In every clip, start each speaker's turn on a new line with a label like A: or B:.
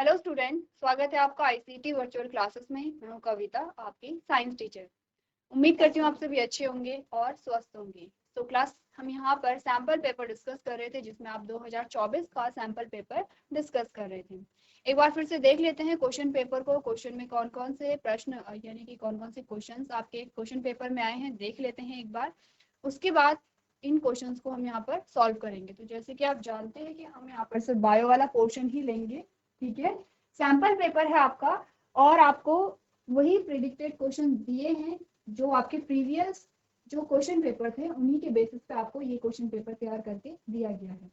A: Hello student, स्वागत है आपका आईसीटी वर्चुअल क्लासेस में। मैं हूं कविता, आपकी साइंस टीचर। उम्मीद करती हूँ आप सभी अच्छे होंगे और स्वस्थ होंगे। तो क्लास हम यहाँ पर सैंपल पेपर डिस्कस कर रहे थे, जिसमें आप 2024 का सैंपल पेपर डिस्कस कर रहे थे। एक बार फिर से देख लेते हैं क्वेश्चन पेपर को। क्वेश्चन में कौन कौन से प्रश्न यानी कि कौन कौन से क्वेश्चन आपके क्वेश्चन पेपर में आए हैं, देख लेते हैं एक बार। उसके बाद इन क्वेश्चंस को हम यहाँ पर सॉल्व करेंगे। तो जैसे कि आप जानते हैं कि हम यहाँ पर सिर्फ बायो वाला पोर्शन ही लेंगे, ठीक है। सैंपल पेपर है आपका और आपको वही प्रिडिक्टेड क्वेश्चन दिए हैं जो आपके प्रीवियस जो क्वेश्चन पेपर थे, उन्हीं के बेसिस पे आपको ये क्वेश्चन पेपर तैयार करके दिया गया है।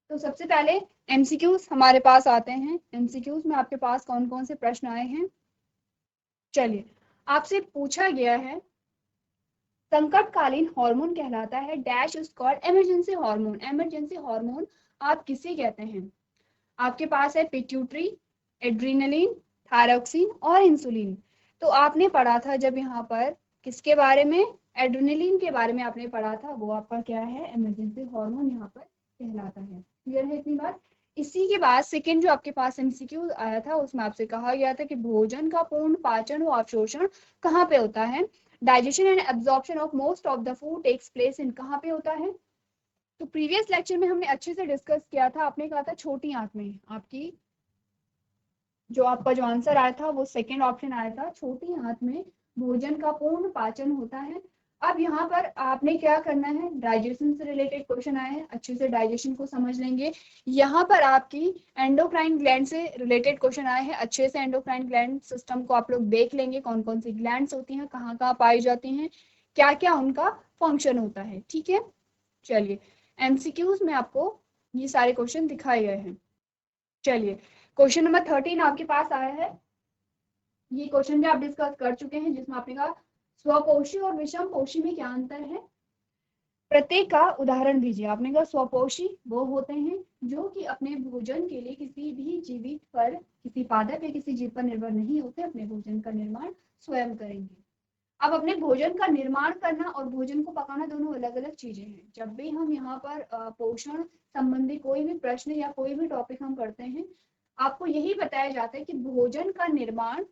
A: तो सबसे पहले एमसीक्यूज हमारे पास आते हैं। एमसीक्यूज में आपके पास कौन कौन से प्रश्न आए हैं, चलिए। आपसे पूछा गया है संकटकालीन हार्मोन कहलाता है dash is called emergency hormone. Emergency hormone आप किसे कहते हैं? आपके पास है पिट्यूटरी, एड्रीनलिन, थायरोक्सिन और इंसुलिन। तो आपने पढ़ा था जब यहाँ पर किसके बारे में, एड्रेनलिन के बारे में आपने पढ़ा था, वो आपका क्या है, इमरजेंसी हार्मोन यहाँ पर कहलाता है। क्लियर है इतनी बात? इसी के बाद सेकेंड जो आपके पास एमसीक्यू आया था, उसमें आपसे कहा गया था कि भोजन का पूर्ण पाचन व अवशोषण कहाँ पे होता है? Digestion and absorption of most of the food takes place in, कहाँ पे होता है? तो प्रीवियस लेक्चर में हमने अच्छे से डिस्कस किया था। आपने कहा था छोटी आंत में। आपकी जो आपका जो आंसर आया था वो सेकंड ऑप्शन आया था, छोटी आंत में भोजन का पूर्ण पाचन होता है। अब यहाँ पर आपने क्या करना है, डाइजेशन से रिलेटेड क्वेश्चन आए हैं, अच्छे से डाइजेशन को समझ लेंगे। यहाँ पर आपकी एंडोक्राइन ग्लैंड से रिलेटेड क्वेश्चन आए हैं, अच्छे से एंडोक्राइन ग्लैंड सिस्टम को आप लोग देख लेंगे, कौन कौन सी ग्लैंड्स होती हैं, कहाँ कहाँ पाई जाती हैं, क्या क्या उनका फंक्शन होता है, ठीक है। चलिए, एमसीक्यूज में आपको ये सारे क्वेश्चन दिखाए गए हैं। चलिए, क्वेश्चन नंबर 13 आपके पास आया है। ये क्वेश्चन भी आप डिस्कस कर चुके हैं, जिसमें आपने कहा स्वपोषी और विषम पोषी में क्या अंतर है, प्रत्येक का उदाहरण दीजिए। आपने कहा स्वपोषी वो होते हैं जो कि अपने भोजन के लिए किसी भी जीवित पर, किसी पादप या किसी जीव पर निर्भर नहीं होते, अपने भोजन का निर्माण स्वयं करेंगे। अब अपने भोजन का निर्माण करना और भोजन को पकाना दोनों अलग अलग चीजें हैं। जब भी हम यहाँ पर पोषण संबंधी कोई भी प्रश्न या कोई भी टॉपिक हम करते हैं, आपको यही बताया जाता है कि भोजन का निर्माण,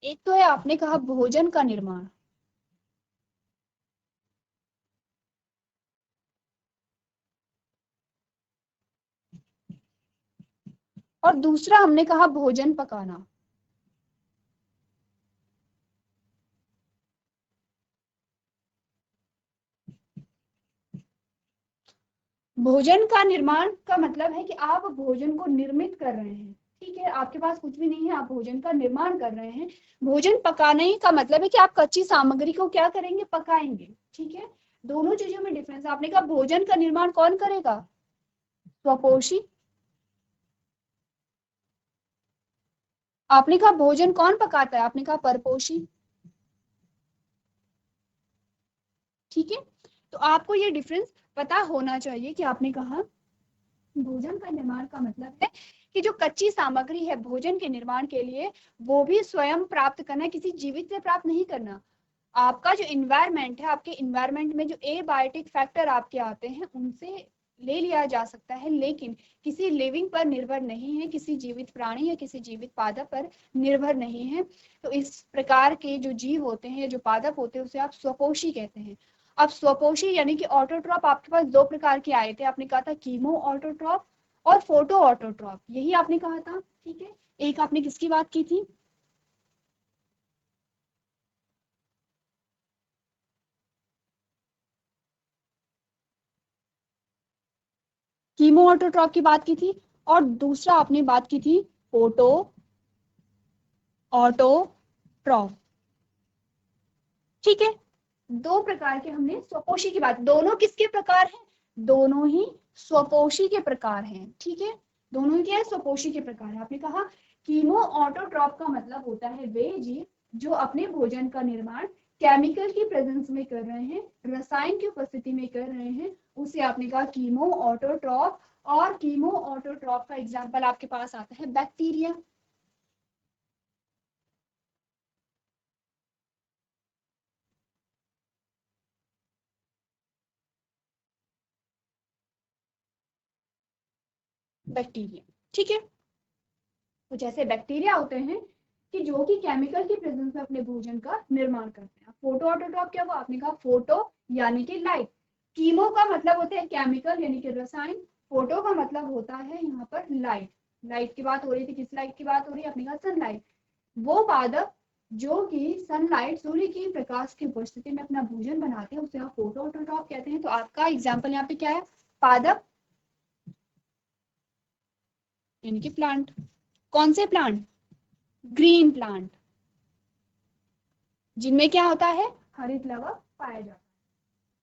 A: एक तो है आपने कहा भोजन का निर्माण, और दूसरा हमने कहा भोजन पकाना। भोजन का निर्माण का मतलब है कि आप भोजन को निर्मित कर रहे हैं, ठीक है। आपके पास कुछ भी नहीं है, आप भोजन का निर्माण कर रहे हैं। भोजन पकाने का मतलब है कि आप कच्ची सामग्री को क्या करेंगे, पकाएंगे, ठीक है। दोनों चीजों में डिफरेंस। आपने कहा भोजन का निर्माण कौन करेगा, स्वपोषी। आपने कहा भोजन कौन पकाता है, आपने कहा परपोषी, ठीक है। तो आपको ये डिफरेंस पता होना चाहिए कि आपने कहा भोजन का निर्माण का मतलब है कि जो कच्ची सामग्री है भोजन के निर्माण के लिए, वो भी स्वयं प्राप्त करना, किसी जीवित से प्राप्त नहीं करना। आपका जो इन्वायरमेंट है, आपके इन्वायरमेंट में जो एबायोटिक फैक्टर आपके आते हैं, उनसे ले लिया जा सकता है, लेकिन किसी लिविंग पर निर्भर नहीं है, किसी जीवित प्राणी या किसी जीवित पादप पर निर्भर नहीं है। तो इस प्रकार के जो जीव होते हैं, जो पादप होते हैं, उसे आप स्वपोषी कहते हैं। अब स्वपोषी यानी कि ऑटोट्रॉप आपके पास दो प्रकार के आए थे। आपने कहा था कीमो ऑटोट्रॉप और फोटो ऑटोट्रॉप, यही आपने कहा था, ठीक है। एक आपने किसकी बात की थी, कीमो ऑटोट्रॉप की बात की थी, और दूसरा आपने बात की थी फोटो ऑटोट्रॉप, ठीक है। दो प्रकार के हमने स्वपोषी की बात, दोनों किसके प्रकार हैं, दोनों ही स्वपोषी के प्रकार हैं, ठीक है। दोनों ही क्या है, स्वपोषी के प्रकार है। आपने कहा कीमो ऑटोट्रॉप का मतलब होता है वे जीव जो अपने भोजन का निर्माण केमिकल की प्रेजेंस में कर रहे हैं, रसायन की उपस्थिति में कर रहे हैं, उसे आपने कहा कीमो ऑटोट्रॉप। और कीमो ऑटोट्रॉप का एग्जाम्पल आपके पास आता है बैक्टीरिया। बैक्टीरिया, ठीक है। कुछ ऐसे बैक्टीरिया होते हैं कि जो कि केमिकल की प्रेजेंस में अपने भोजन का निर्माण करते हैं। फोटो ऑटोट्रॉप क्या हुआ, आपने कहा फोटो यानी कि लाइट, कीमो का मतलब होता है केमिकल यानी कि रसायन, फोटो का मतलब होता है यहाँ पर लाइट। लाइट की बात हो रही थी, किस लाइट की बात हो रही है, अपने कहा सनलाइट। वो पादप जो कि सनलाइट सूर्य की प्रकाश की उपस्थिति में अपना भोजन बनाते हैं उसे आप फोटो ऑटोट्रॉप कहते हैं। तो आपका एग्जाम्पल यहाँ पे क्या है, पादप यानी कि प्लांट। कौन से प्लांट, ग्रीन प्लांट, जिनमें क्या होता है, हरित लवक पाया जाता है।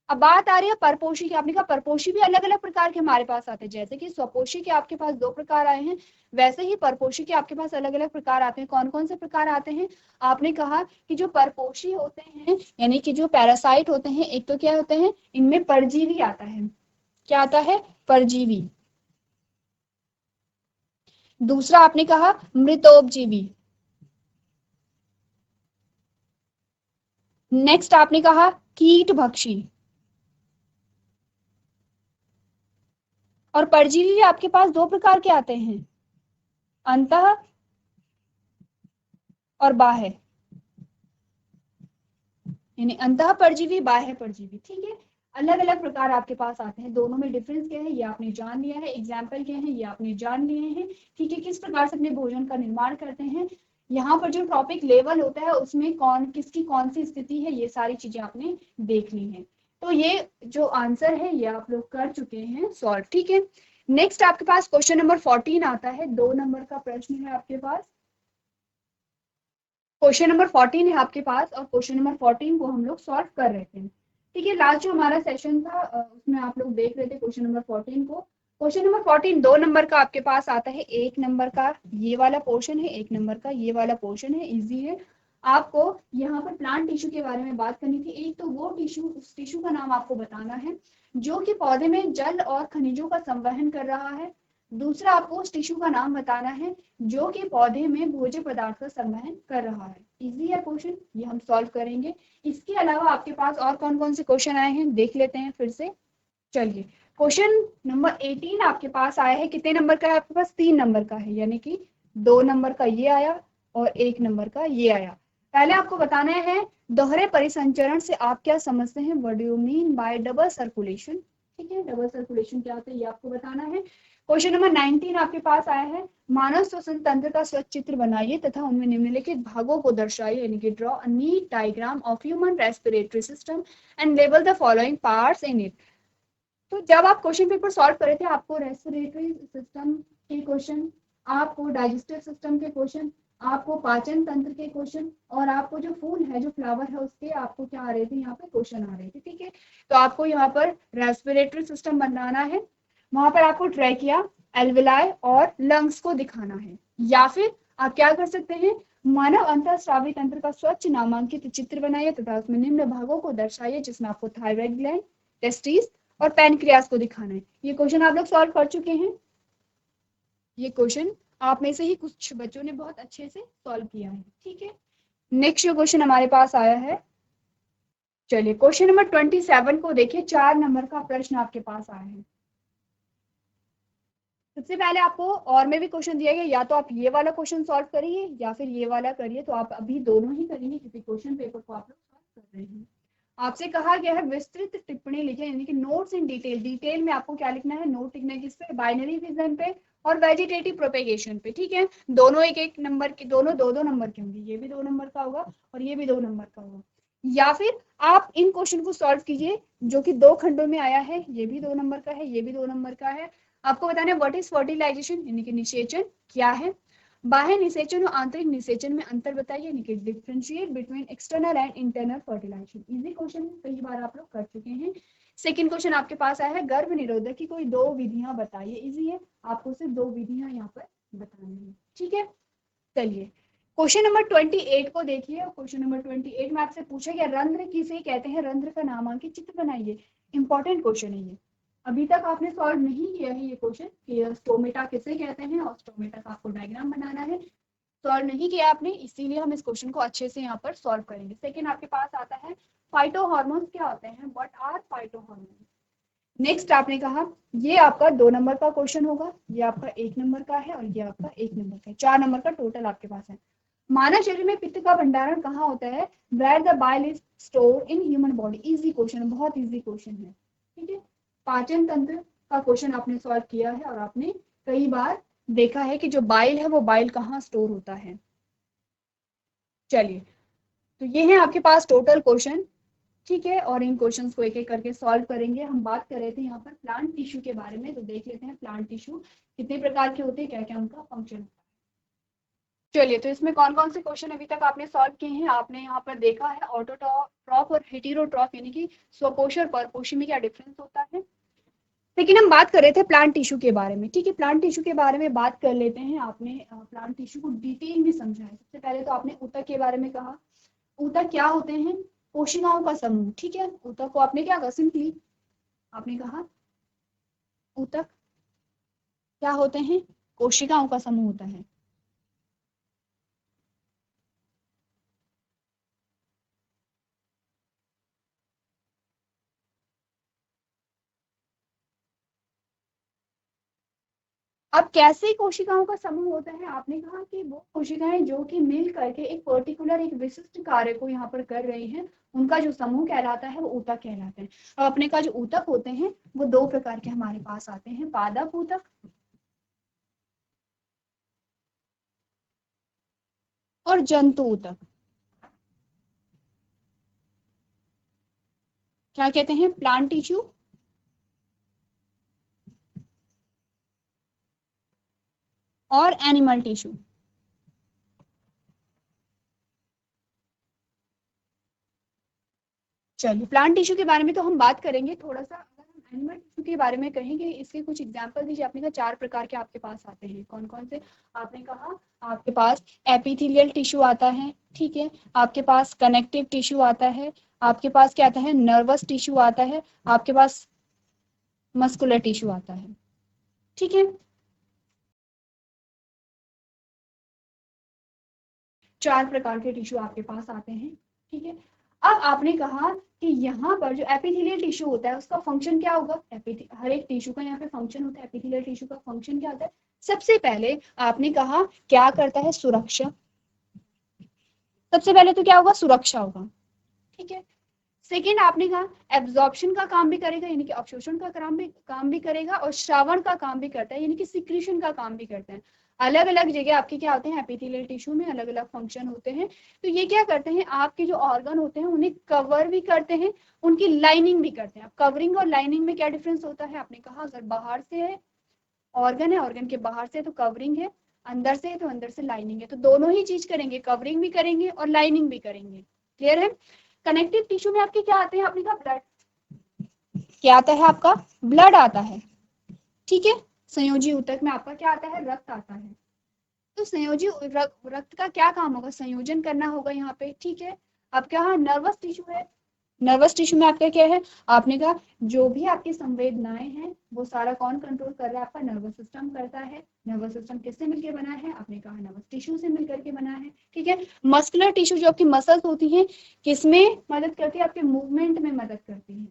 A: अब बात आ रही है परपोषी की। आपने कहा परपोषी भी अलग अलग प्रकार के हमारे पास आते हैं, जैसे कि स्वपोषी के आपके पास 2 प्रकार आए हैं, वैसे ही परपोषी के आपके पास अलग अलग प्रकार आते हैं। कौन कौन से प्रकार आते हैं, आपने कहा कि जो परपोषी होते हैं यानी कि जो पैरासाइट होते हैं, एक तो क्या होते हैं, इनमें परजीवी आता है। क्या आता है, परजीवी। दूसरा आपने कहा मृतोपजीवी। नेक्स्ट आपने कहा कीट भक्षी। और परजीवी आपके पास 2 प्रकार के आते हैं, अंतः और बाह्य, यानी अंतः परजीवी, बाह्य परजीवी। ठीक है, अलग अलग प्रकार आपके पास आते हैं। दोनों में डिफरेंस क्या है ये आपने जान लिया है, एग्जाम्पल क्या है ये आपने जान लिए हैं। ठीक है, किस प्रकार से अपने भोजन का निर्माण करते हैं, यहाँ पर जो टॉपिक लेवल होता है उसमें कौन किसकी कौन सी स्थिति है, ये सारी चीजें आपने देख ली है। तो ये जो आंसर है ये आप लोग कर चुके हैं सॉल्व। ठीक है, नेक्स्ट आपके पास क्वेश्चन नंबर 14 आता है, 2 नंबर का प्रश्न है आपके पास। क्वेश्चन नंबर 14 है आपके पास और क्वेश्चन नंबर 14 को हम लोग सॉल्व कर रहे थे। ठीक है, लास्ट जो हमारा सेशन था उसमें आप लोग देख रहे थे क्वेश्चन नंबर 14 को। क्वेश्चन नंबर 14 2 नंबर का आपके पास आता है, 1 नंबर का ये वाला पोर्शन है, 1 नंबर का ये वाला पोर्शन है, इजी है। आपको यहाँ पर प्लांट टिश्यू के बारे में बात करनी थी। एक तो वो टिश्यू, उस टिश्यू का नाम आपको बताना है जो कि पौधे में जल और खनिजों का संवहन कर रहा है। दूसरा आपको उस टिश्यू का नाम बताना है जो कि पौधे में भोज्य पदार्थ का संवहन कर रहा है। इजी है क्वेश्चन, ये हम सॉल्व करेंगे। इसके अलावा आपके पास और कौन कौन से क्वेश्चन आए हैं देख लेते हैं फिर से। चलिए, क्वेश्चन नंबर 18 आपके पास आया है, कितने नंबर का है आपके पास, 3 नंबर का है, यानी कि 2 नंबर का ये आया और 1 नंबर का ये आया। पहले आपको बताना है दोहरे परिसंचरण से आप क्या समझते हैं, what do you mean by double circulation. ठीक है, डबल सर्कुलेशन क्या होता है ये आपको बताना है। क्वेश्चन नंबर 19 आपके पास आया है, मानव श्वसन तंत्र का स्वच्छ चित्र बनाइए तथा उनमें निम्नलिखित भागों को दर्शाइए, यानी कि draw a neat diagram of human respiratory system and label the following parts in it. तो जब आप क्वेश्चन पेपर सॉल्व कर रहे थे आपको रेस्पिरेटरी सिस्टम के क्वेश्चन, आपको डाइजेस्टिव सिस्टम के क्वेश्चन, आपको पाचन तंत्र के क्वेश्चन और आपको जो फूल है, जो फ्लावर है उसके आपको क्या आ रहे थे, यहाँ पे क्वेश्चन आ रहे थे। ठीक है, तो आपको यहाँ पर रेस्पिरेटरी सिस्टम बनाना है, वहां पर आपको ट्रैकिया, एल्विलाई और लंग्स को दिखाना है। या फिर आप क्या कर सकते हैं, मानव अंतःस्रावी तंत्र का स्वच्छ नामांकित चित्र बनाइए तथा उसमें निम्न भागों को दर्शाइए, जिसमें आपको थायराइड ग्लैंड, टेस्टिस और पैनक्रियास को दिखाना है। ये क्वेश्चन आप लोग सॉल्व कर चुके हैं। ये क्वेश्चन आप में से ही कुछ बच्चों ने बहुत अच्छे से सॉल्व किया है। ठीक है, नेक्स्ट जो क्वेश्चन हमारे पास आया है, चलिए क्वेश्चन नंबर 27 को देखिए, 4 नंबर का प्रश्न आपके पास आया है। सबसे पहले आपको और में भी क्वेश्चन दिया गया, या तो आप ये वाला क्वेश्चन सॉल्व करिए या फिर ये वाला करिए, तो आप अभी दोनों ही करेंगे क्योंकि क्वेश्चन पेपर को आप लोग सॉल्व कर रहे हैं। आपसे कहा गया है विस्तृत टिप्पणी लिखें, यानी कि नोट्स इन डिटेल। डिटेल में आपको क्या लिखना है, नोट लिखना है किस पे, बाइनरी फिजन पे और वेजिटेटिव प्रोपेगेशन पे। ठीक है, दोनों एक एक नंबर के, दोनों 2-2 नंबर के होंगे, ये भी 2 नंबर का होगा और ये भी 2 नंबर का होगा। या फिर आप इन क्वेश्चन को सॉल्व कीजिए जो कि 2 खंडों में आया है, ये भी 2 नंबर का है, ये भी 2 नंबर का है। आपको बताना है व्हाट इज फर्टिलाइजेशन, यानी कि निषेचन क्या है, बाह्य निषेचन और आंतरिक निषेचन में अंतर बताइए, यानी कि differentiate between external and internal fertilisation. Easy question है, कई बार आप लोग कर चुके हैं। सेकंड क्वेश्चन आपके पास आया है, गर्भ निरोधक की कोई 2 विधियां बताइए। इजी है, आपको सिर्फ 2 विधियां यहाँ पर बतानी है। ठीक है, चलिए क्वेश्चन नंबर 28 को देखिए। क्वेश्चन नंबर 28 में आपसे पूछा गया रंध्र किसे कहते हैं, रंध्र का नामांकित चित्र बनाइए। इंपॉर्टेंट क्वेश्चन है ये, अभी तक आपने सॉल्व नहीं किया है ये क्वेश्चन कि स्टोमेटा किसे कहते हैं और स्टोमेटा का आपको डायग्राम बनाना है। सॉल्व नहीं किया आपने, इसीलिए हम इस क्वेश्चन को अच्छे से यहाँ पर सॉल्व करेंगे। सेकंड आपके पास आता है फाइटो हार्मोन्स क्या होते हैं, what are phyto hormones. Next आपने कहा ये आपका 2 नंबर का क्वेश्चन होगा, ये आपका 1 नंबर का है और ये आपका 1 नंबर का है। 4 नंबर का टोटल आपके पास है। मानव शरीर में पित्त का भंडारण कहाँ होता है? Where the bile is store in human body. Easy question है, बहुत इजी क्वेश्चन है। ठीक है, पाचन तंत्र का क्वेश्चन आपने सॉल्व किया है और आपने कई बार देखा है कि जो बाइल है वो बाइल कहाँ स्टोर होता है। चलिए, तो ये है आपके पास टोटल क्वेश्चन। ठीक है, और इन क्वेश्चंस को एक एक करके सॉल्व करेंगे। हम बात कर रहे थे यहाँ पर प्लांट टिश्यू के बारे में, तो देख लेते हैं प्लांट टिश्यू कितने प्रकार के होते हैं, क्या क्या उनका फंक्शन होता है। चलिए, तो इसमें कौन कौन से क्वेश्चन अभी तक आपने सॉल्व किए हैं? आपने यहाँ पर देखा है ऑटोट्रॉफ और हेटेरोट्रॉफ, यानी कि स्वपोषी और परपोषी में क्या डिफरेंस होता है। लेकिन हम बात कर रहे थे प्लांट टिश्यू के बारे में। ठीक है, प्लांट टिश्यू के बारे में बात कर लेते हैं। आपने प्लांट टिश्यू को डिटेल में समझा है। सबसे पहले तो आपने ऊतक के बारे में कहा। ऊतक क्या होते हैं? कोशिकाओं का समूह। ठीक है, ऊतक को आपने क्या कहा? सिंपली आपने कहा ऊतक क्या होते हैं? कोशिकाओं का समूह होता है। अब कैसे कोशिकाओं का समूह होता है? आपने कहा कि वो कोशिकाएं जो कि मिल करके एक पर्टिकुलर एक विशिष्ट कार्य को यहाँ पर कर रही हैं, उनका जो समूह कहलाता है वो ऊतक कहलाते हैं। और अपने का जो ऊतक होते हैं वो 2 प्रकार के हमारे पास आते हैं, पादप ऊतक और जंतु ऊतक। क्या कहते हैं? प्लांट टिश्यू और एनिमल टिश्यू। चलिए, प्लांट टिश्यू के बारे में तो हम बात करेंगे थोड़ा सा। अगर हम एनिमल टिश्यू के बारे में कहेंगे, इसके कुछ एग्जांपल दीजिए। आपने कहा 4 प्रकार के आपके पास आते हैं, कौन कौन से? आपने कहा आपके पास एपिथेलियल टिश्यू आता है। ठीक है, आपके पास कनेक्टिव टिश्यू आता है, आपके पास क्या आता है? नर्वस टिश्यू आता है, आपके पास मस्कुलर टिश्यू आता है। ठीक है, 4 प्रकार के टिश्यू आपके पास आते हैं। ठीक है, अब आपने कहा कि यहाँ पर जो एपिथेलियल टिश्यू होता है उसका फंक्शन क्या होगा? हर एक टिश्यू का यहाँ पे फंक्शन होता है। एपिथेलियल टिश्यू का फंक्शन क्या होता है? सबसे पहले आपने कहा क्या करता है? सुरक्षा। सबसे पहले तो क्या होगा? सुरक्षा होगा। ठीक है, सेकेंड आपने कहा एब्जॉर्प्शन का काम भी करेगा, यानी कि अवशोषण का काम भी करेगा, और श्रावण का काम भी करता है, यानी कि सिक्रीशन का काम भी करता है। अलग अलग जगह आपके क्या होते हैं? एपिथेलियल टिश्यू में अलग अलग फंक्शन होते हैं। तो ये क्या करते हैं? आपके जो ऑर्गन होते हैं उन्हें कवर भी करते हैं, उनकी लाइनिंग भी करते हैं। अब कवरिंग और लाइनिंग में क्या डिफरेंस होता है? आपने कहा अगर बाहर से है ऑर्गन है, ऑर्गन के बाहर से तो कवरिंग है, अंदर से है तो अंदर से लाइनिंग है। तो दोनों ही चीज करेंगे, कवरिंग भी करेंगे और लाइनिंग भी करेंगे। क्लियर है? कनेक्टिव टिश्यू में आपके क्या आते हैं? आपने कहा ब्लड। क्या आता है आपका? ब्लड आता है। ठीक है, संयोजी ऊतक में आपका क्या आता है? रक्त आता है। तो संयोजी रक्त का क्या काम होगा? संयोजन करना होगा यहाँ पे। ठीक है, अब क्या? नर्वस टिश्यू है। नर्वस टिश्यू में आपका क्या है? आपने कहा जो भी आपकी संवेदनाएं हैं वो सारा कौन कंट्रोल कर रहा है? आपका नर्वस सिस्टम करता है। नर्वस सिस्टम किससे मिलकर बना है? आपने कहा नर्वस टिश्यू से मिलकर के बना है। ठीक है, मस्कुलर टिश्यू जो आपकी मसल्स होती हैं किसमें मदद करती है? आपके मूवमेंट में मदद करती है।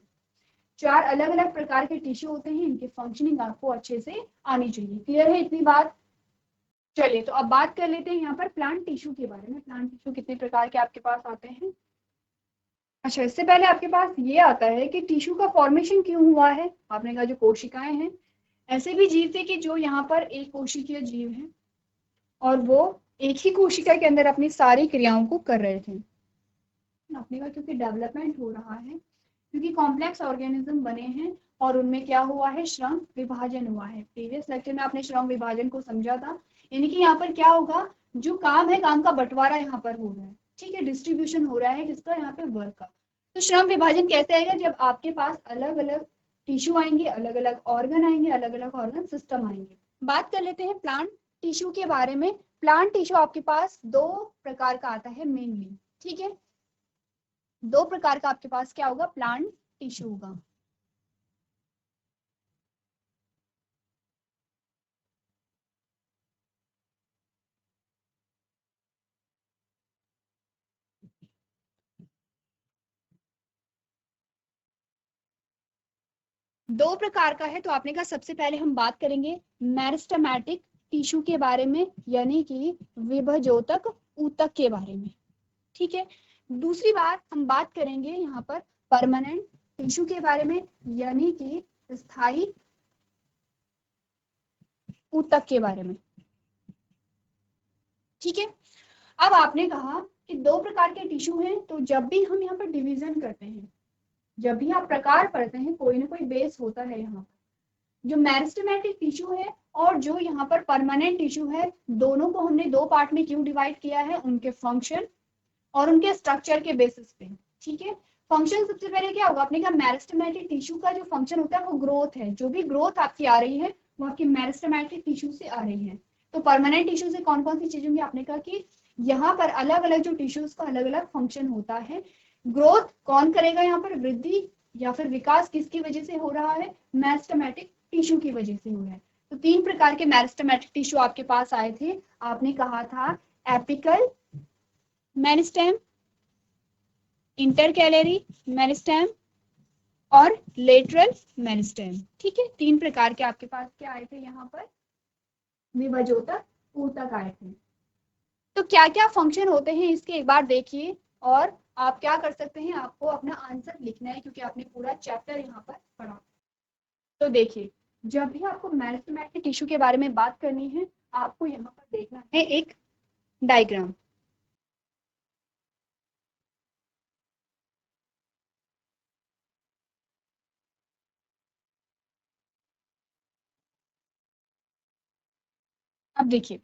A: 4 अलग अलग प्रकार के टिश्यू होते हैं, इनकी फंक्शनिंग आपको अच्छे से आनी चाहिए। क्लियर है इतनी बात? चलिए, तो अब बात कर लेते हैं यहाँ पर प्लांट टिश्यू के बारे में। प्लांट टिश्यू कितने प्रकार के आपके पास आते हैं? अच्छा, इससे पहले आपके पास ये आता है कि टिश्यू का फॉर्मेशन क्यों हुआ है। आपने कहा जो कोशिकाएं हैं, ऐसे भी जीव थे कि जो यहाँ पर एक कोशिकीय जीव है और वो एक ही कोशिका के अंदर अपनी सारी क्रियाओं को कर रहे थे। आपने कहा क्योंकि डेवलपमेंट हो रहा है, क्योंकि कॉम्प्लेक्स ऑर्गेनिज्म बने हैं और उनमें क्या हुआ है? श्रम विभाजन हुआ है। प्रीवियस लेक्चर में आपने श्रम विभाजन को समझा था, यानी कि यहाँ पर क्या होगा? जो काम है काम का बंटवारा यहाँ पर हो रहा है। ठीक है, डिस्ट्रीब्यूशन हो रहा है जिसका यहाँ पे वर्क का। तो श्रम विभाजन कैसे आएगा? जब आपके पास अलग अलग टिश्यू आएंगे, अलग अलग ऑर्गन आएंगे, अलग अलग ऑर्गन सिस्टम आएंगे। बात कर लेते हैं प्लांट टिश्यू के बारे में। प्लांट टिश्यू आपके पास 2 प्रकार का आता है मेनली। ठीक है, 2 प्रकार का आपके पास क्या होगा? प्लांट टिश्यू होगा। दो प्रकार का है, तो आपने कहा सबसे पहले हम बात करेंगे मेरिस्टेमेटिक टिश्यू के बारे में, यानी कि विभजोतक ऊतक के बारे में, ठीक है। दूसरी बात हम बात करेंगे यहाँ पर परमानेंट टिश्यू के बारे में, यानी कि स्थायी ऊतक के बारे में, ठीक है। अब आपने कहा कि दो प्रकार के टिश्यू हैं, तो जब भी हम यहाँ पर डिवीजन करते हैं, जब भी आप प्रकार पढ़ते हैं, कोई ना कोई बेस होता है यहाँ पर। जो मेरिस्टेमेटिक टिश्यू है और जो यहाँ पर परमानेंट टिश्यू है, दोनों को हमने दो पार्ट में क्यों डिवाइड किया है, उनके फंक्शन और उनके स्ट्रक्चर के बेसिस पे, ठीक है। फंक्शन सबसे पहले क्या होगा, आपने कहा मेरिस्टेमेटिक टिश्यू का जो फंक्शन होता है वो ग्रोथ है। जो भी ग्रोथ आपकी आ रही है वो आपकी मेरिस्टेमेटिक टिश्यू से आ रही है। तो परमानेंट टिश्यू से कौन कौन सी चीजें होंगी, आपने कहा कि यहाँ पर अलग अलग जो टिश्यूज का अलग अलग फंक्शन होता है। ग्रोथ कौन करेगा, यहाँ पर वृद्धि या फिर विकास किसकी वजह से हो रहा है, मेरिस्टेमेटिक टिश्यू की वजह से हो रहा है। तो तीन प्रकार के मेरिस्टेमेटिक टिश्यू आपके पास आए थे। आपने कहा था एपिकल मेरिस्टेम, इंटरकैलरी मेरिस्टेम और लेटरल मेरिस्टेम, ठीक है। तीन प्रकार के आपके पास क्या आए थे, यहाँ पर विभजोतक ऊतक आए थे। तो क्या क्या फंक्शन होते हैं इसके एक बार देखिए, और आप क्या कर सकते हैं, आपको अपना आंसर लिखना है क्योंकि आपने पूरा चैप्टर यहाँ पर पढ़ा। तो देखिए, जब भी आपको मेरिस्टेमेटिक टिश्यू के बारे में बात करनी है, आपको यहाँ पर देखना है एक डायग्राम। अब देखिए,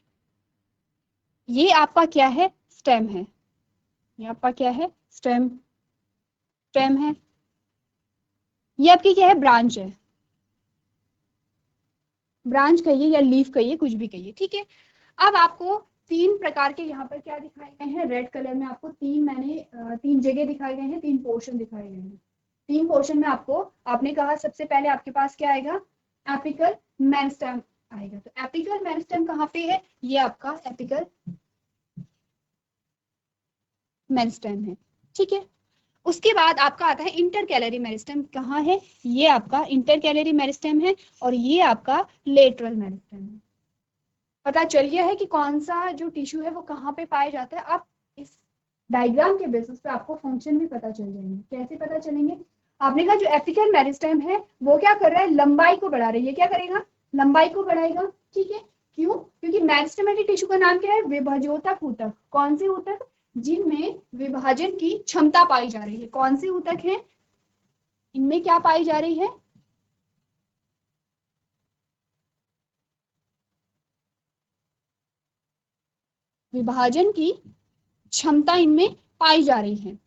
A: ये आपका क्या है, स्टेम है। ये आपका क्या है, स्टेम, स्टेम है। ये आपकी क्या है, ब्रांच है। ब्रांच कहिए या लीफ कहिए, कुछ भी कहिए, ठीक है। अब आपको तीन प्रकार के यहाँ पर क्या दिखाए गए हैं, रेड कलर में आपको तीन जगह दिखाए गए हैं, तीन पोर्शन दिखाए गए हैं। तीन पोर्शन में आपको, आपने कहा सबसे पहले आपके पास क्या आएगा, एपिकल मेरिस्टेम आएगा। तो एपिकल मेरिस्टेम कहाँ पे है, ये आपका एपिकल मेरिस्टेम है, ठीक है। उसके बाद आपका आता है इंटरकैलरी मेरिस्टेम, कहाँ है, ये आपका इंटरकैलरी मेरिस्टेम है और ये आपका लेटरल मेरिस्टेम है। पता चल गया है कि कौन सा जो टिश्यू है वो कहाँ पे पाया जाता है। अब इस डायग्राम के बेसिस पे आपको फंक्शन भी पता चल जाएंगे। कैसे पता चलेंगे, आपने कहा जो एपिकल मेरिस्टेम है वो क्या कर रहा है, लंबाई को बढ़ा रही है। क्या करेगा, लंबाई को बढ़ाएगा, ठीक है। क्यों, क्योंकि मेरिस्टेमेटिक टिश्यू का नाम क्या है, विभजोतक ऊतक। कौन से ऊतक, जिनमें विभाजन की क्षमता पाई जा रही है। कौन से ऊतक है, इनमें क्या पाई जा रही है, विभाजन की क्षमता इनमें पाई जा रही है।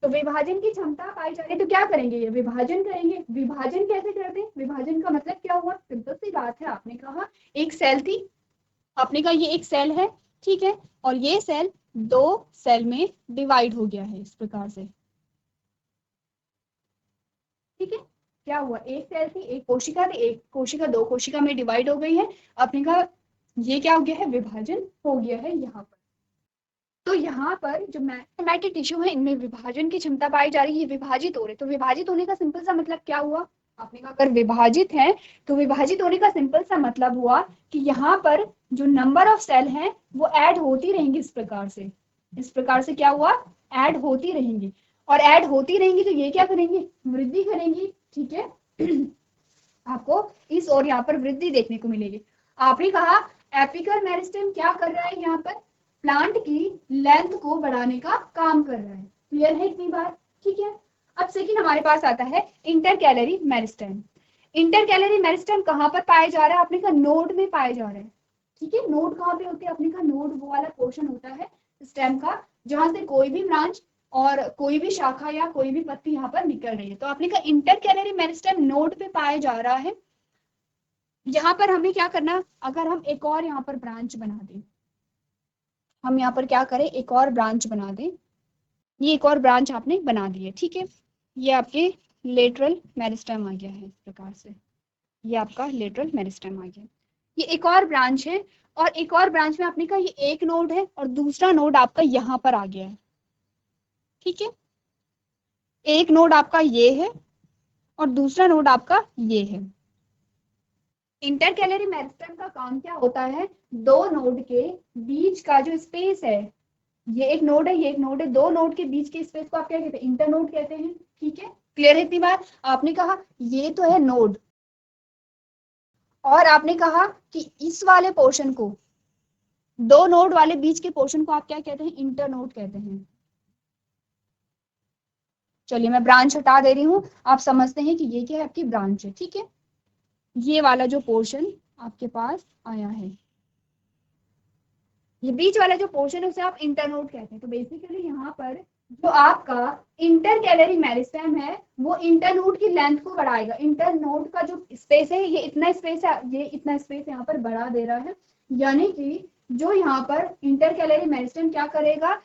A: तो विभाजन की क्षमता पाई जा रही है, तो क्या करेंगे, ये विभाजन करेंगे। विभाजन कैसे करते हैं, विभाजन का मतलब क्या हुआ, सिंपल सी बात है। आपने कहा एक सेल थी, आपने कहा ये एक सेल है, ठीक है, और ये सेल दो सेल में डिवाइड हो गया है इस प्रकार से, ठीक है। क्या हुआ, एक सेल थी, एक कोशिका थी, एक कोशिका दो कोशिका में डिवाइड हो गई है। आपने कहा ये क्या हो गया है, विभाजन हो गया है यहाँ पर। तो यहाँ पर जो मैग्नेटिक टिश्यू है, इनमें विभाजन की क्षमता पाई जा रही है, विभाजित हो रहे। तो विभाजित होने का सिंपल सा मतलब क्या हुआ, आपने कहा अगर विभाजित है तो विभाजित होने का सिंपल सा मतलब हुआ कि यहाँ पर जो नंबर ऑफ सेल है वो ऐड होती रहेंगी इस प्रकार से। इस प्रकार से क्या हुआ, ऐड होती रहेंगी, और ऐड होती रहेंगी तो ये क्या करेंगी, वृद्धि करेंगी, ठीक है। आपको इस और यहाँ पर वृद्धि देखने को मिलेगी। आपने कहा एपिकल मेरिस्टेम क्या कर रहा है, यहाँ पर प्लांट की लेंथ को बढ़ाने का काम कर रहा है। क्लियर है इतनी बात, ठीक है। अब सेकंड हमारे पास आता है इंटरकैलरी मेरिस्टेम। इंटरकैलरी मेरिस्टेम कहाँ पर पाया जा रहा है, आपने कहा नोड में पाया जा रहा है, ठीक है। नोड कहाँ पे होते हैं, आपने कहा नोड वो वाला पोर्शन होता है स्टेम का जहां से कोई भी ब्रांच और कोई भी शाखा या कोई भी पत्ती यहाँ पर निकल रही है। तो आपने कहा इंटरकैलरी मेरिस्टेम नोड पे पाया जा रहा है। यहाँ पर हमें क्या करना, अगर हम एक और यहाँ पर ब्रांच बना दें, हम यहाँ पर क्या करें, एक और ब्रांच बना दें। ये एक और ब्रांच आपने बना दी है, ठीक है। ये आपके लेटरल मेरिस्टेम आ गया है इस प्रकार से, ये आपका लेटरल मेरिस्टेम आ गया। ये एक और ब्रांच है, और एक और ब्रांच में आपने कहा ये एक नोड है और दूसरा नोड आपका यहाँ पर आ गया है, ठीक है। एक नोड आपका ये है और दूसरा नोड आपका ये है। इंटरकैलरी मेरिस्टेम का काम क्या होता है, दो नोड के बीच का जो स्पेस है, ये एक नोड है, ये एक नोड है, दो नोड के बीच के स्पेस को आप क्या कहते हैं, इंटरनोड कहते हैं। ठीक है, क्लियर है इतनी बात। आपने कहा ये तो है नोड, और आपने कहा कि इस वाले पोर्शन को, दो नोड वाले बीच के पोर्शन को आप क्या कहते हैं, इंटरनोड कहते हैं। चलिए मैं ब्रांच हटा दे रही हूं, आप समझते हैं कि ये क्या है, आपकी ब्रांच है। ठीक है, ये वाला जो पोर्शन आपके पास आया है, ये बीच वाला जो पोर्शन है उसे आप इंटरनोड कहते हैं। तो बेसिकली यहाँ पर जो आपका इंटर कैलरी मेरिस्टेम है वो इंटरनोड की लेंथ को बढ़ाएगा। इंटरनोड का जो स्पेस है, ये इतना स्पेस है, ये इतना स्पेस यहाँ पर बढ़ा दे रहा है, यानी कि जो यहाँ पर इंटर कैलरी मेरिस्टेम क्या करेगा,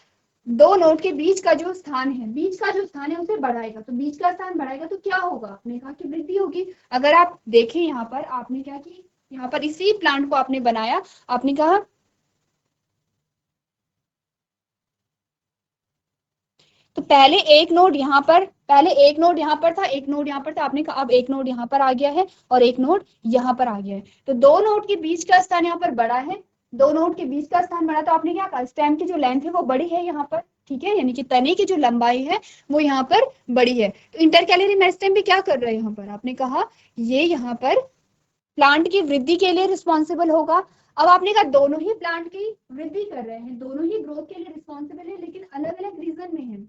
A: दो नोड के बीच का जो स्थान है, बीच का जो स्थान है उसे बढ़ाएगा। तो बीच का स्थान बढ़ाएगा तो क्या होगा, आपने कहा कि वृद्धि होगी। अगर आप देखें यहाँ पर, आपने क्या की, यहाँ पर इसी प्लांट को आपने बनाया, आपने कहा तो पहले एक नोड यहाँ पर, पहले एक नोड यहाँ पर था, एक नोड यहाँ पर था, आपने कहा अब एक नोड यहाँ पर आ गया है और एक नोड यहाँ पर आ गया है, तो दो नोड के बीच का स्थान यहाँ पर बड़ा है, दो नोड के बीच का स्थान बड़ा, तो आपने क्या कहा, स्टेम की जो लेंथ है वो बड़ी है यहाँ पर। ठीक है, यानी कि तने की जो लंबाई है वो यहाँ पर बड़ी है। तो इंटरकैलरी मेरिस्टेम भी क्या कर रहा है यहाँ पर, आपने कहा ये यहाँ पर प्लांट की वृद्धि के लिए रिस्पॉन्सिबल होगा। अब आपने कहा दोनों ही प्लांट की वृद्धि कर रहे हैं, दोनों ही ग्रोथ के लिए रिस्पॉन्सिबल है, लेकिन अलग अलग रीजन में है,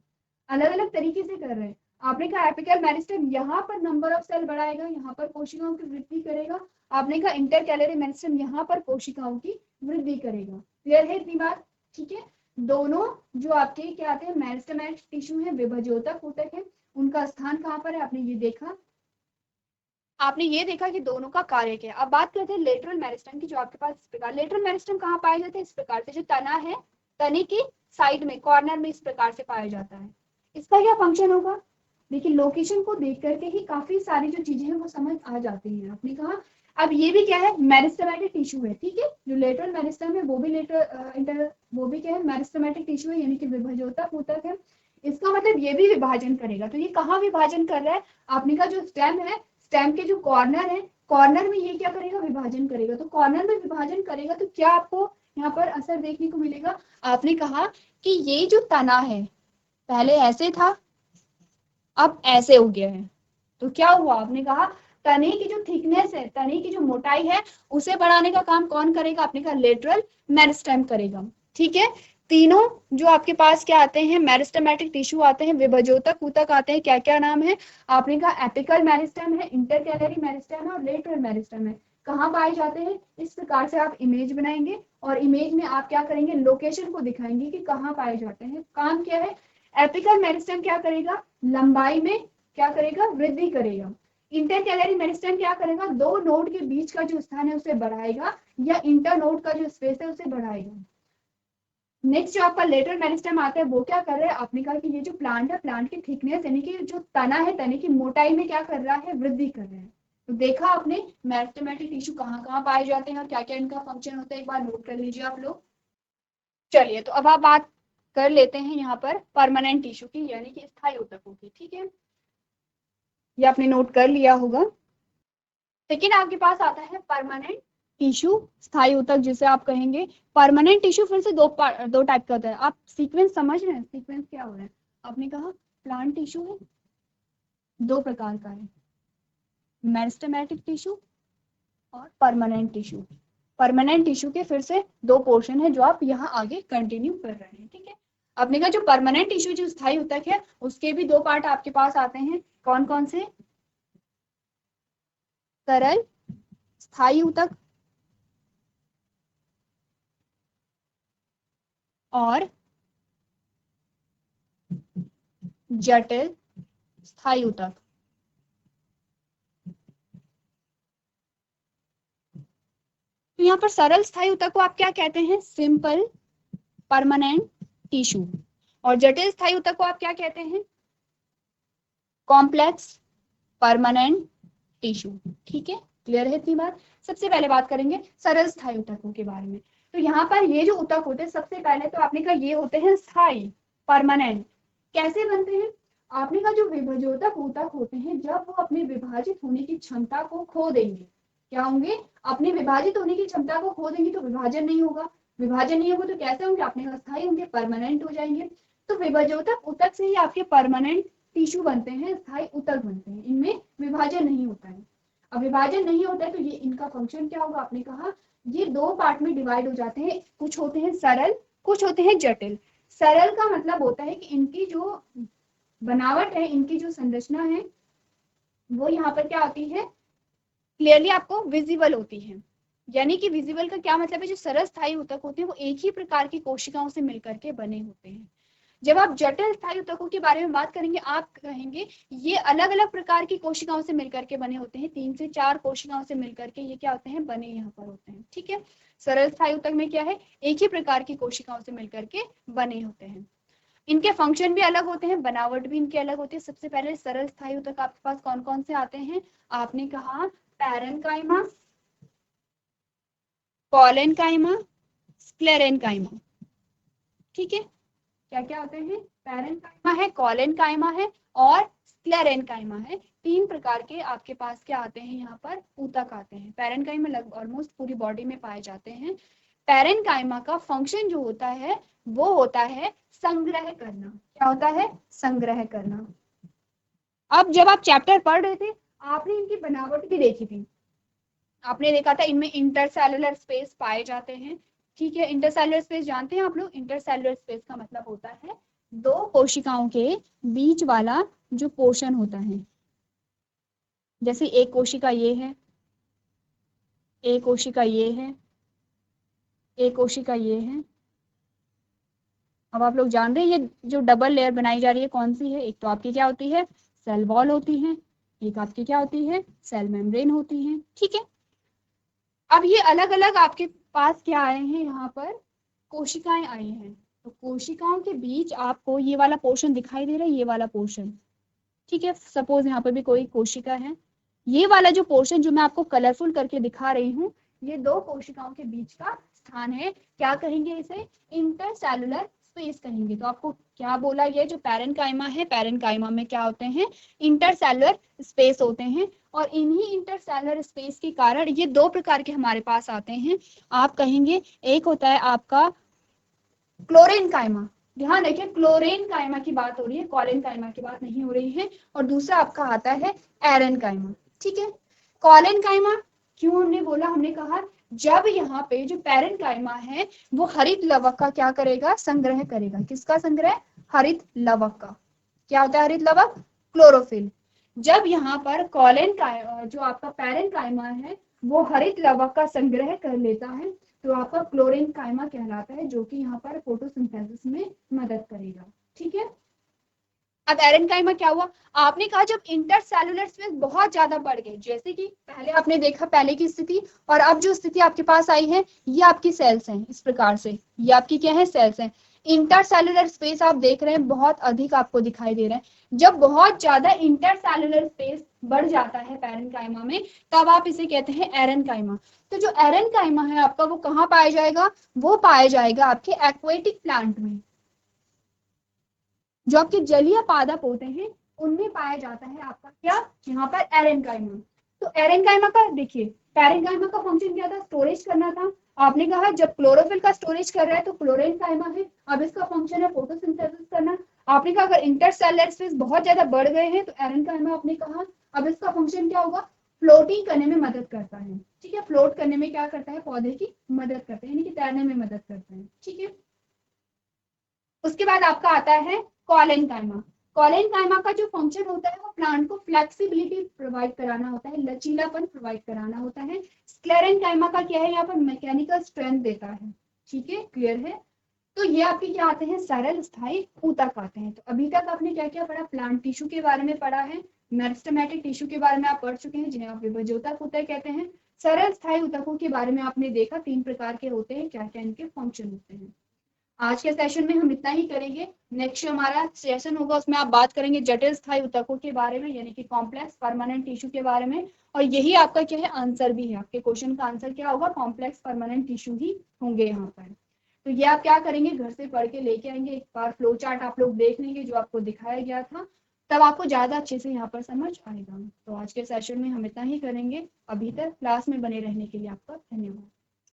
A: अलग अलग तरीके से कर रहे हैं। आपने कहा एपिकल मेरिस्टेम यहाँ पर नंबर ऑफ सेल बढ़ाएगा, यहाँ पर कोशिकाओं की वृद्धि करेगा। आपने कहा इंटर कैलरी मेरिस्टेम यहाँ पर कोशिकाओं की वृद्धि करेगा। क्लियर है इतनी बात। ठीक है, दोनों जो आपके क्या आते हैं मेरिस्टेमेटिक टिश्यू है, विभाजोतक ऊतक है, उनका स्थान कहाँ पर है, आपने ये देखा। आपने ये देखा कि दोनों का कार्य क्या है। अब बात करते हैं लेटरल मेरिस्टेम की, जो आपके पास इस प्रकार, लेटरल मेरिस्टेम कहाँ पाए जाते हैं, इस प्रकार से, जो तना है, तने की साइड में, कॉर्नर में इस प्रकार से पाया जाता है। इसका क्या फंक्शन होगा, देखिए लोकेशन को देख करके ही काफी सारी जो चीजें हैं वो समझ आ जाती हैं। आपने कहा अब ये भी क्या है, मेरिस्टेमेटिक टिश्यू है। ठीक है, जो लेटरल मेरिस्टेम है वो भी वो भी क्या है, मेरिस्टेमेटिक टिश्यू है, यानी कि विभाजोतक ऊतक है। इसका मतलब ये भी विभाजन करेगा। तो ये कहाँ विभाजन कर रहा है, आपने कहा जो स्टेम है, स्टेम के जो कॉर्नर है, कॉर्नर में ये क्या करेगा, विभाजन करेगा। तो कॉर्नर में विभाजन करेगा तो क्या आपको यहाँ पर असर देखने को मिलेगा, आपने कहा कि ये जो तना है पहले ऐसे था, अब ऐसे हो गया है, तो क्या हुआ, आपने कहा तने की जो थिकनेस है, तने की जो मोटाई है, उसे बढ़ाने का काम कौन करेगा, आपने कहा लेटरल मेरिस्टेम करेगा। ठीक है, तीनों जो आपके पास क्या आते हैं, मेरिस्टेमेटिक टिश्यू आते हैं, विभाजोतक ऊतक आते हैं, क्या क्या नाम है, आपने कहा एपिकल मेरिस्टेम है, इंटरकैलरी मेरिस्टेम है और लेटरल मेरिस्टेम है। कहाँ पाए जाते हैं, इस प्रकार से आप इमेज बनाएंगे और इमेज में आप क्या करेंगे, लोकेशन को दिखाएंगे कि कहाँ पाए जाते हैं। काम क्या है, एपिकल मेरिस्टेम क्या करेगा, लंबाई में क्या करेगा, वृद्धि करेगा। इंटरकैलरी मेरिस्टेम क्या करेगा, दो नोड के बीच का जो स्थान है उसे बढ़ाएगा, या इंटर नोड का जो स्पेस है उसे बढ़ाएगा। नेक्स्ट जो आपका लेटरल मेरिस्टेम आता है वो क्या कर रहा है, आपने कहा कि ये जो प्लांट है, प्लांट की थिकनेस यानी कि जो तना है, तने की मोटाई में क्या कर रहा है, वृद्धि कर रहा है। तो देखा आपने मेरिस्टेमेटिक टिश्यू कहाँ कहाँ पाए जाते हैं और क्या क्या इनका फंक्शन होता है, एक बार नोट कर लीजिए आप लोग। चलिए तो अब आप बात कर लेते हैं यहाँ पर परमानेंट टिश्यू की, यानी कि स्थायी ऊतकों की। ठीक है, ये आपने नोट कर लिया होगा। लेकिन आपके पास आता है परमानेंट टिश्यू, स्थायी ऊतक जिसे आप कहेंगे। परमानेंट टिश्यू फिर से दो टाइप का होता है। आप सीक्वेंस समझ रहे हैं, सीक्वेंस क्या हो रहा है, आपने कहा प्लांट टिश्यू है, दो प्रकार का है, मेरिस्टेमेटिक टिश्यू और परमानेंट टिश्यू। परमानेंट टिश्यू के फिर से दो पोर्शन है जो आप यहाँ आगे कंटिन्यू कर रहे हैं। ठीक है, आपने कहा जो परमानेंट टिश्यू जो स्थायी ऊतक है उसके भी दो पार्ट आपके पास आते हैं, कौन कौन से, तरल स्थायी ऊतक और जटिल स्थायी ऊतक। तो यहाँ पर सरल स्थायी ऊतक को आप क्या कहते हैं, सिंपल परमानेंट टिश्यू, और जटिल स्थायी ऊतक को आप क्या कहते हैं, कॉम्प्लेक्स परमानेंट टिश्यू। ठीक है, क्लियर है इतनी बात। सबसे पहले बात करेंगे सरल स्थायी ऊतकों के बारे में। तो यहाँ पर ये जो ऊतक होते हैं, सबसे पहले तो आपने कहा ये होते हैं स्थायी, परमानेंट। कैसे बनते हैं, आपने कहा जो विभाजोतक ऊतक होते हैं जब वो अपने विभाजित होने की क्षमता को खो देंगे, क्या होंगे, अपने विभाजित होने की क्षमता को खो देंगे तो विभाजन नहीं होगा, विभाजन नहीं होगा तो कैसे होंगे, आपने अस्थायी होंगे, परमानेंट हो जाएंगे। तो विभाजोतक ऊतक से ही आपके परमानेंट टिश्यू बनते हैं, स्थायी ऊतक बनते हैं, इनमें विभाजन नहीं होता है। अब विभाजन नहीं होता है तो ये इनका फंक्शन क्या होगा, आपने कहा ये दो पार्ट में डिवाइड हो जाते हैं, कुछ होते हैं सरल, कुछ होते हैं जटिल। सरल का मतलब होता है कि इनकी जो बनावट है, इनकी जो संरचना है वो यहाँ पर क्या होती है, क्लियरली आपको विजिबल होती है। यानी कि विजिबल का क्या मतलब है, जो सरल स्थायी ऊतक होते हैं वो एक ही प्रकार की कोशिकाओं से मिलकर के बने होते हैं। जब आप जटिल स्थायी ऊतकों के बारे में बात करेंगे आप कहेंगे ये अलग अलग प्रकार की कोशिकाओं से मिलकर के बने होते हैं, 3 से 4 कोशिकाओं से मिलकर के ये क्या होते हैं, बने यहाँ पर होते हैं। ठीक है, सरल स्थायी ऊतक में क्या है, एक ही प्रकार की कोशिकाओं से मिलकर के बने होते हैं। इनके फंक्शन भी अलग होते हैं, बनावट भी इनकी अलग होती है। सबसे पहले सरल स्थायी ऊतक आपके पास कौन कौन से आते हैं, आपने कहा पैरेन्काइमा, कोलेनकाइमा, स्क्लेरेनकाइमा। ठीक है, क्या क्या होते हैं, पैरेन्काइमा है, कोलेनकाइमा है और स्क्लेरेनकाइमा है। 3 प्रकार के आपके पास क्या आते हैं, यहाँ पर ऊतक आते हैं। पैरेन्काइमा लगभग ऑलमोस्ट पूरी बॉडी में पाए जाते हैं। पैरेन्काइमा का फंक्शन जो होता है वो होता है संग्रह करना। क्या होता है, संग्रह करना। अब जब आप चैप्टर पढ़ रहे थे आपने इनकी बनावट भी देखी थी, आपने देखा था इनमें इंटरसेलुलर स्पेस पाए जाते हैं। ठीक है, इंटरसेलुलर स्पेस जानते हैं आप लोग, इंटरसेलुलर स्पेस का मतलब होता है दो कोशिकाओं के बीच वाला जो पोर्शन होता है। जैसे एक कोशिका ये है, एक कोशिका ये है, एक कोशिका ये है। अब आप लोग जान रहे हैं ये जो डबल लेयर बनाई जा रही है कौन सी है, एक तो आपकी क्या होती है, सेल वॉल होती है, एक आपकी क्या होती है, सेल मेम्ब्रेन होती है। ठीक है, अब ये अलग अलग आपके पास क्या आए हैं, यहाँ पर कोशिकाएं आई हैं। तो कोशिकाओं के बीच आपको ये वाला पोर्शन दिखाई दे रहा है, ये वाला पोर्शन। ठीक है, सपोज यहाँ पर भी कोई कोशिका है, ये वाला जो पोर्शन जो मैं आपको कलरफुल करके दिखा रही हूँ ये दो कोशिकाओं के बीच का स्थान है। क्या कहेंगे इसे, इंटरसेलुलर स्पेस कहेंगे। तो आपको क्या बोला, ये जो पैरेन्काइमा है, पैरेन्काइमा में क्या होते हैं, इंटरसेलुलर स्पेस होते हैं। और इन्हीं इंटरसेलुलर स्पेस के कारण ये दो प्रकार के हमारे पास आते हैं। आप कहेंगे एक होता है आपका क्लोरेनकाइमा, ध्यान रखिए क्लोरेनकाइमा की बात हो रही है, कॉलेनकाइमा की बात नहीं हो रही है। और दूसरा आपका आता है एरेनकाइमा। ठीक है, कॉलेनकाइमा क्यों हमने बोला, हमने कहा जब यहाँ पे जो पैरेन्काइमा है वो हरित लवक का क्या करेगा, संग्रह करेगा। किसका संग्रह, हरित लवक का। क्या होता है हरित लवक, क्लोरोफिल। जब यहाँ पर कॉलेनकाइमा जो आपका पैरेन्काइमा है वो हरित लवक का संग्रह कर लेता है तो आपका क्लोरेनकाइमा कहलाता है, जो कि यहाँ पर फोटोसिंथेसिस में मदद करेगा। ठीक है, अब एरेनकाइमा क्या हुआ, आपने कहा जब इंटरसेलुलर स्पेस बहुत ज्यादा बढ़ गई, जैसे कि पहले आपने देखा पहले की स्थिति और अब जो स्थिति आपके पास आई है, ये आपकी सेल्स हैं। इस प्रकार से ये आपकी क्या है, सेल्स हैं। इंटरसेलुलर स्पेस आप देख रहे हैं बहुत अधिक आपको दिखाई दे रहा है। जब बहुत ज्यादा इंटरसेलुलर स्पेस बढ़ जाता है पैरेन्काइमा में तब आप इसे कहते हैं एरेनकाइमा। तो जो एरेनकाइमा है आपका वो कहाँ पाया जाएगा, वो पाया जाएगा आपके एक्वेटिक प्लांट में। जो आपके जलीय पादप होते हैं उनमें पाया जाता है आपका क्या, यहाँ पर एरेनकाइमा। तो एरेनकाइमा का देखिए, पैरेन्काइमा का फंक्शन क्या था, स्टोरेज करना था। आपने कहा जब क्लोरोफिल का स्टोरेज कर रहा है तो क्लोरेनकाइमा है, अब इसका फंक्शन है फोटोसिंथेसिस करना। आपने कहा अगर इंटरसेलुलर स्पेस बहुत ज्यादा बढ़ गए हैं तो एरेनकाइमा आपने कहा अब इसका फंक्शन क्या होगा, फ्लोटिंग करने में मदद करता है। ठीक है, फ्लोट करने में क्या करता है, पौधे की मदद करता है, यानी कि तैरने में मदद करता है। ठीक है, उसके बाद आपका आता है कॉलेनकाइमा। कॉलेनकाइमा का जो फंक्शन होता है वो प्लांट को फ्लेक्सिबिलिटी प्रोवाइड कराना होता है, लचीलापन प्रोवाइड कराना होता है। स्क्लेरेनकाइमा का क्या है, यहाँ पर मैकेनिकल स्ट्रेंथ देता है। ठीक है, क्लियर है। तो ये आपके क्या आते हैं, सरल स्थायी ऊतक आते हैं। तो अभी तक आपने क्या क्या पढ़ा, प्लांट टिश्यू के बारे में पढ़ा है, मेरिस्टेमेटिक टिश्यू के बारे में आप पढ़ चुके हैं जिन्हें आप विभाजोतक ऊतक कहते हैं। सरल स्थायी ऊतकों के बारे में आपने देखा 3 प्रकार के होते हैं, क्या क्या इनके फंक्शन होते हैं। आज के सेशन में हम इतना ही करेंगे। नेक्स्ट हमारा सेशन होगा उसमें आप बात करेंगे जटिल स्थायी ऊतकों के बारे में, यानी कि कॉम्प्लेक्स परमानेंट टिश्यू के बारे में। और यही आपका क्या है, आंसर भी है, आपके क्वेश्चन का आंसर क्या होगा, कॉम्प्लेक्स परमानेंट टिश्यू ही होंगे यहाँ पर। तो ये आप क्या करेंगे, घर से पढ़ के लेके आएंगे, एक बार फ्लो चार्ट आप लोग देख लेंगे जो आपको दिखाया गया था। तब आपको ज़्यादा अच्छे से यहाँ पर समझ आएगा। तो आज के सेशन में हम इतना ही करेंगे। अभी तक क्लास में बने रहने के लिए आपका धन्यवाद।